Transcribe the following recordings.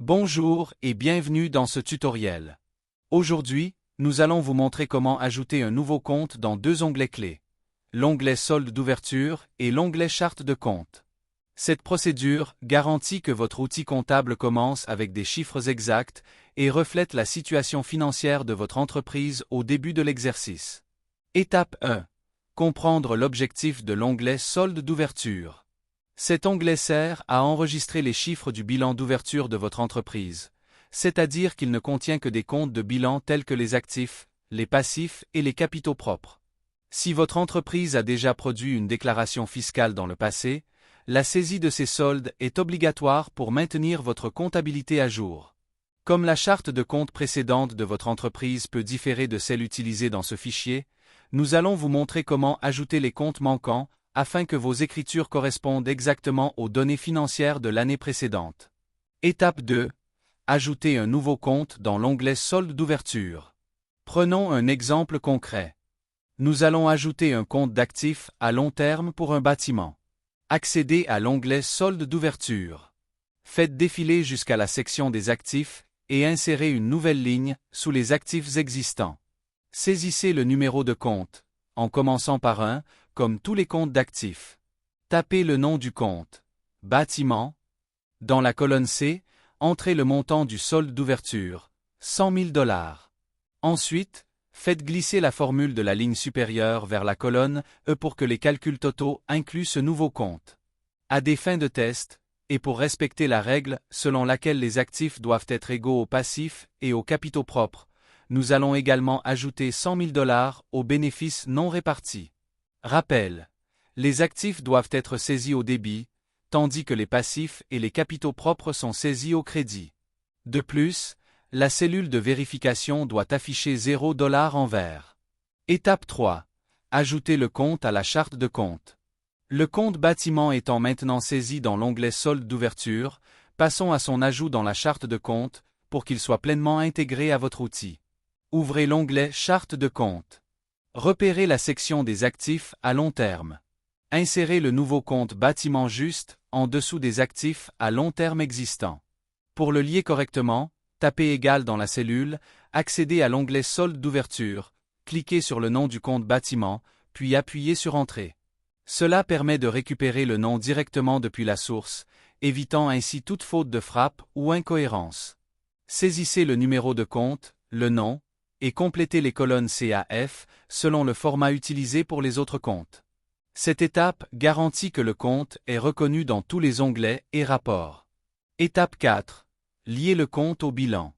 Bonjour et bienvenue dans ce tutoriel. Aujourd'hui, nous allons vous montrer comment ajouter un nouveau compte dans deux onglets clés, l'onglet Solde d'ouverture et l'onglet Charte de compte. Cette procédure garantit que votre outil comptable commence avec des chiffres exacts et reflète la situation financière de votre entreprise au début de l'exercice. Étape 1. Comprendre l'objectif de l'onglet Solde d'ouverture. Cet onglet sert à enregistrer les chiffres du bilan d'ouverture de votre entreprise, c'est-à-dire qu'il ne contient que des comptes de bilan tels que les actifs, les passifs et les capitaux propres. Si votre entreprise a déjà produit une déclaration fiscale dans le passé, la saisie de ces soldes est obligatoire pour maintenir votre comptabilité à jour. Comme la charte de compte précédente de votre entreprise peut différer de celle utilisée dans ce fichier, nous allons vous montrer comment ajouter les comptes manquants afin que vos écritures correspondent exactement aux données financières de l'année précédente. Étape 2. Ajouter un nouveau compte dans l'onglet Solde d'ouverture. Prenons un exemple concret. Nous allons ajouter un compte d'actifs à long terme pour un bâtiment. Accédez à l'onglet Solde d'ouverture. Faites défiler jusqu'à la section des actifs et insérez une nouvelle ligne sous les actifs existants. Saisissez le numéro de compte, en commençant par 1, comme tous les comptes d'actifs. Tapez le nom du compte, bâtiment. Dans la colonne C, entrez le montant du solde d'ouverture, 100 000 $. Ensuite, faites glisser la formule de la ligne supérieure vers la colonne E pour que les calculs totaux incluent ce nouveau compte. À des fins de test, et pour respecter la règle selon laquelle les actifs doivent être égaux aux passifs et aux capitaux propres, nous allons également ajouter 100 000 $ aux bénéfices non répartis. Rappel. Les actifs doivent être saisis au débit, tandis que les passifs et les capitaux propres sont saisis au crédit. De plus, la cellule de vérification doit afficher 0 $ en vert. Étape 3. Ajouter le compte à la charte de compte. Le compte bâtiment étant maintenant saisi dans l'onglet Solde d'ouverture, passons à son ajout dans la charte de compte pour qu'il soit pleinement intégré à votre outil. Ouvrez l'onglet Charte de compte. Repérez la section des actifs à long terme. Insérez le nouveau compte bâtiment juste en dessous des actifs à long terme existants. Pour le lier correctement, tapez égal dans la cellule, accédez à l'onglet Solde d'ouverture, cliquez sur le nom du compte bâtiment, puis appuyez sur Entrée. Cela permet de récupérer le nom directement depuis la source, évitant ainsi toute faute de frappe ou incohérence. Saisissez le numéro de compte, le nom, et complétez les colonnes C à F selon le format utilisé pour les autres comptes. Cette étape garantit que le compte est reconnu dans tous les onglets et rapports. Étape 4. Lier le compte au bilan.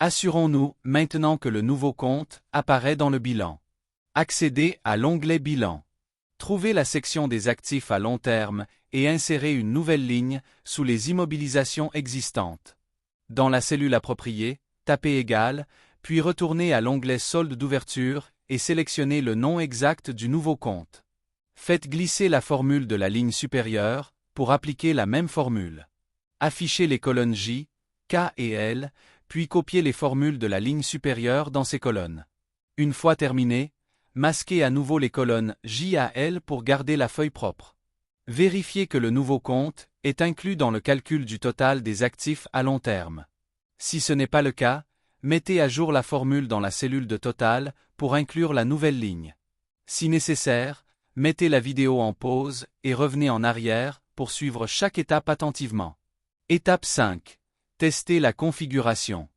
Assurons-nous maintenant que le nouveau compte apparaît dans le bilan. Accédez à l'onglet Bilan. Trouvez la section des actifs à long terme et insérez une nouvelle ligne sous les immobilisations existantes. Dans la cellule appropriée, tapez égal, puis retournez à l'onglet Solde d'ouverture et sélectionnez le nom exact du nouveau compte. Faites glisser la formule de la ligne supérieure pour appliquer la même formule. Affichez les colonnes J, K et L, puis copiez les formules de la ligne supérieure dans ces colonnes. Une fois terminé, masquez à nouveau les colonnes J à L pour garder la feuille propre. Vérifiez que le nouveau compte est inclus dans le calcul du total des actifs à long terme. Si ce n'est pas le cas, mettez à jour la formule dans la cellule de total pour inclure la nouvelle ligne. Si nécessaire, mettez la vidéo en pause et revenez en arrière pour suivre chaque étape attentivement. Étape 5. Tester la configuration.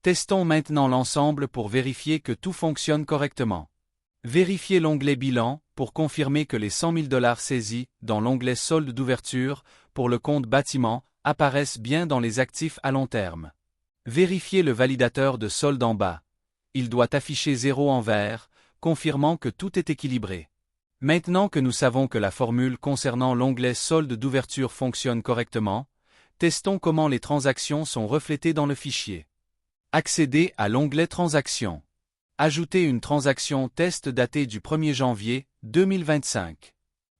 Testons maintenant l'ensemble pour vérifier que tout fonctionne correctement. Vérifiez l'onglet Bilan pour confirmer que les 100 000 $ saisis dans l'onglet Solde d'ouverture pour le compte bâtiment apparaissent bien dans les actifs à long terme. Vérifiez le validateur de solde en bas. Il doit afficher 0 en vert, confirmant que tout est équilibré. Maintenant que nous savons que la formule concernant l'onglet Solde d'ouverture fonctionne correctement, testons comment les transactions sont reflétées dans le fichier. Accédez à l'onglet Transactions. Ajoutez une transaction test datée du 1er janvier 2025.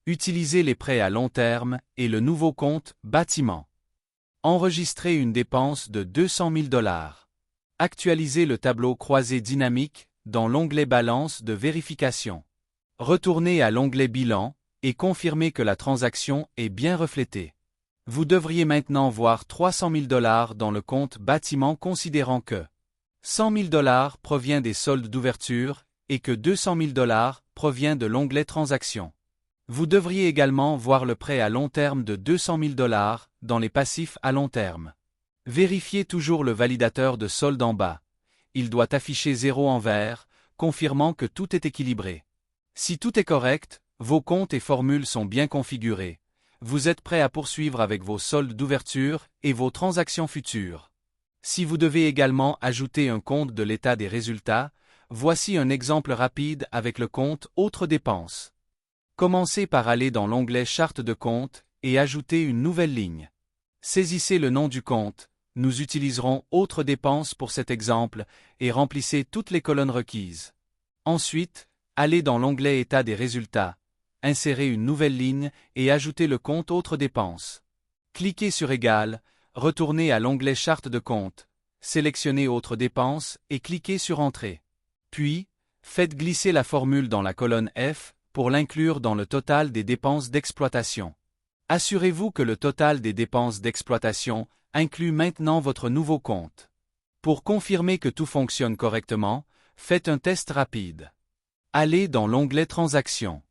Utilisez les prêts à long terme et le nouveau compte bâtiment. Enregistrez une dépense de 200 000 $. Actualisez le tableau croisé dynamique dans l'onglet Balance de vérification. Retournez à l'onglet Bilan et confirmez que la transaction est bien reflétée. Vous devriez maintenant voir 300 000 $ dans le compte bâtiment considérant que 100 000 $ provient des soldes d'ouverture et que 200 000 $ provient de l'onglet Transactions. Vous devriez également voir le prêt à long terme de 200 000 $ dans les passifs à long terme. Vérifiez toujours le validateur de solde en bas. Il doit afficher 0 en vert, confirmant que tout est équilibré. Si tout est correct, vos comptes et formules sont bien configurés. Vous êtes prêt à poursuivre avec vos soldes d'ouverture et vos transactions futures. Si vous devez également ajouter un compte de l'état des résultats, voici un exemple rapide avec le compte Autres dépenses. Commencez par aller dans l'onglet Charte de compte et ajouter une nouvelle ligne. Saisissez le nom du compte, nous utiliserons Autres dépenses pour cet exemple, et remplissez toutes les colonnes requises. Ensuite, allez dans l'onglet État des résultats, insérez une nouvelle ligne et ajoutez le compte Autres dépenses. Cliquez sur Égal, retournez à l'onglet Charte de compte, sélectionnez Autres dépenses et cliquez sur Entrée. Puis, faites glisser la formule dans la colonne F pour l'inclure dans le total des dépenses d'exploitation. Assurez-vous que le total des dépenses d'exploitation inclut maintenant votre nouveau compte. Pour confirmer que tout fonctionne correctement, faites un test rapide. Allez dans l'onglet Transactions.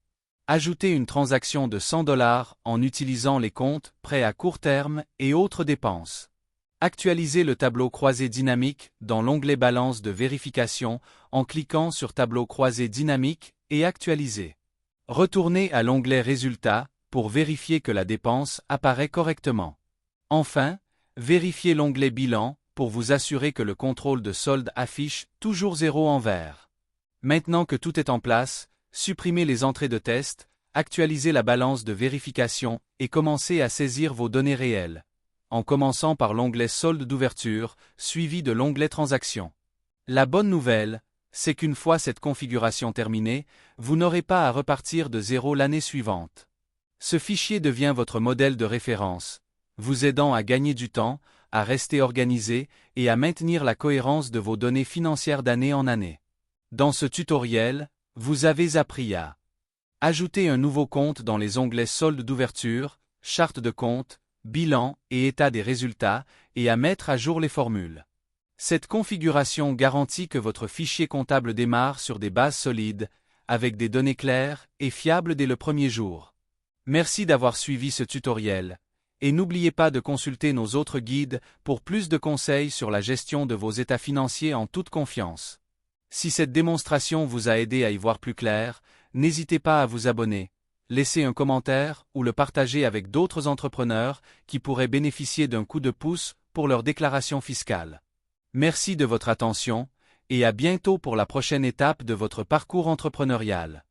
Ajoutez une transaction de 100 $ en utilisant les comptes prêts à court terme et autres dépenses. Actualisez le tableau croisé dynamique dans l'onglet Balance de vérification en cliquant sur Tableau croisé dynamique et Actualiser. Retournez à l'onglet Résultats pour vérifier que la dépense apparaît correctement. Enfin, vérifiez l'onglet Bilan pour vous assurer que le contrôle de solde affiche toujours 0 en vert. Maintenant que tout est en place, supprimez les entrées de test, actualisez la balance de vérification et commencez à saisir vos données réelles, en commençant par l'onglet Solde d'ouverture, suivi de l'onglet Transactions. La bonne nouvelle, c'est qu'une fois cette configuration terminée, vous n'aurez pas à repartir de zéro l'année suivante. Ce fichier devient votre modèle de référence, vous aidant à gagner du temps, à rester organisé et à maintenir la cohérence de vos données financières d'année en année. Dans ce tutoriel, vous avez appris à ajouter un nouveau compte dans les onglets Solde d'ouverture, Charte de compte, Bilan et État des résultats, et à mettre à jour les formules. Cette configuration garantit que votre fichier comptable démarre sur des bases solides, avec des données claires et fiables dès le premier jour. Merci d'avoir suivi ce tutoriel, et n'oubliez pas de consulter nos autres guides pour plus de conseils sur la gestion de vos états financiers en toute confiance. Si cette démonstration vous a aidé à y voir plus clair, n'hésitez pas à vous abonner, laisser un commentaire ou le partager avec d'autres entrepreneurs qui pourraient bénéficier d'un coup de pouce pour leur déclaration fiscale. Merci de votre attention, et à bientôt pour la prochaine étape de votre parcours entrepreneurial.